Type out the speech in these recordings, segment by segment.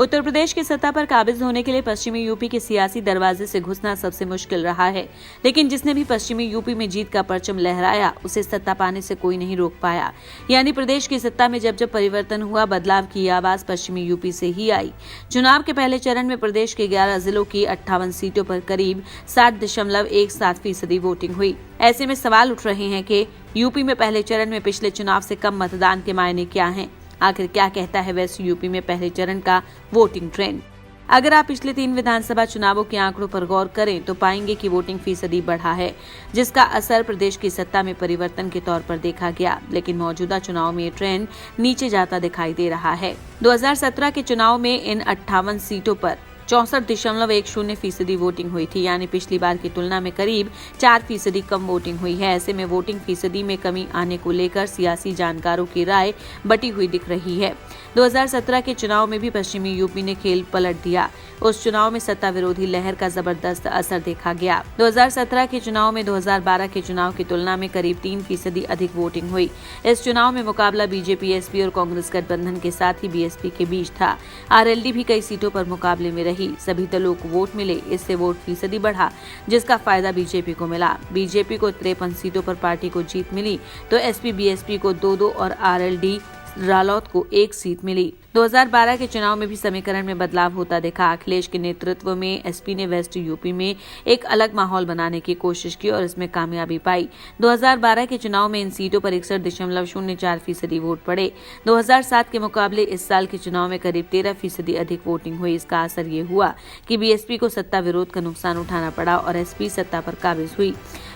उत्तर प्रदेश की सत्ता पर काबिज होने के लिए पश्चिमी यूपी के सियासी दरवाजे से घुसना सबसे मुश्किल रहा है, लेकिन जिसने भी पश्चिमी यूपी में जीत का परचम लहराया उसे सत्ता पाने से कोई नहीं रोक पाया। यानी प्रदेश की सत्ता में जब जब परिवर्तन हुआ, बदलाव की आवाज पश्चिमी यूपी से ही आई। चुनाव के पहले चरण में प्रदेश के 11 जिलों की 58 सीटों पर करीब 60.17% वोटिंग हुई। ऐसे में सवाल उठ रहे हैं कि यूपी में पहले चरण में पिछले चुनाव से कम मतदान के मायने क्या हैं? आखिर क्या कहता है वेस्ट यूपी में पहले चरण का वोटिंग ट्रेंड? अगर आप पिछले 3 विधानसभा चुनावों के आंकड़ों पर गौर करें तो पाएंगे कि वोटिंग फीसदी बढ़ा है, जिसका असर प्रदेश की सत्ता में परिवर्तन के तौर पर देखा गया। लेकिन मौजूदा चुनाव में ये ट्रेंड नीचे जाता दिखाई दे रहा है। 2017 के चुनाव में इन 58 सीटों पर 64.10% वोटिंग हुई थी, यानी पिछली बार की तुलना में करीब 4% कम वोटिंग हुई है। ऐसे में वोटिंग फीसदी में कमी आने को लेकर सियासी जानकारों की राय बटी हुई दिख रही है। 2017 के चुनाव में भी पश्चिमी यूपी ने खेल पलट दिया। उस चुनाव में सत्ता विरोधी लहर का जबरदस्त असर देखा गया। 2017 के चुनाव में 2012 के चुनाव की तुलना में करीब 3% अधिक वोटिंग हुई। इस चुनाव में मुकाबला बीजेपी, एसपी और कांग्रेस गठबंधन के साथ ही बीएसपी के बीच था। आरएलडी भी कई सीटों पर मुकाबले में रही। सभी दलों को वोट मिले, इससे वोट फीसदी बढ़ा, जिसका फायदा बीजेपी को मिला। बीजेपी को 53 सीटों पर पार्टी को जीत मिली, तो एसपी बीएसपी को 2-2 और आरएलडी रालोद को 1 सीट मिली। 2012 के चुनाव में भी समीकरण में बदलाव होता देखा। अखिलेश के नेतृत्व में एसपी ने वेस्ट यूपी में एक अलग माहौल बनाने की कोशिश की और इसमें कामयाबी पाई। 2012 के चुनाव में इन सीटों पर 61.04% वोट पड़े। 2007 के मुकाबले इस साल के चुनाव में करीब 13% अधिक वोटिंग हुई। इसका असर ये हुआ कि बीएसपी को सत्ता विरोध का नुकसान उठाना पड़ा और एसपी सत्ता पर काबिज हुई।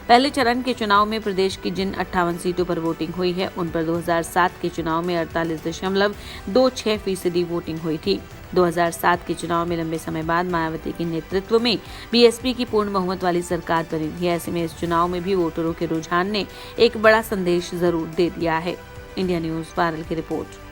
पहले चरण के चुनाव में प्रदेश की जिन 58 सीटों पर वोटिंग हुई है, उन पर 2007 के चुनाव में 48.26% वोटिंग हुई थी। 2007 के चुनाव में लंबे समय बाद मायावती के नेतृत्व में बीएसपी की पूर्ण बहुमत वाली सरकार बनी थी। ऐसे में इस चुनाव में भी वोटरों के रुझान ने एक बड़ा संदेश जरूर दे दिया है। इंडिया न्यूज वायरल की रिपोर्ट।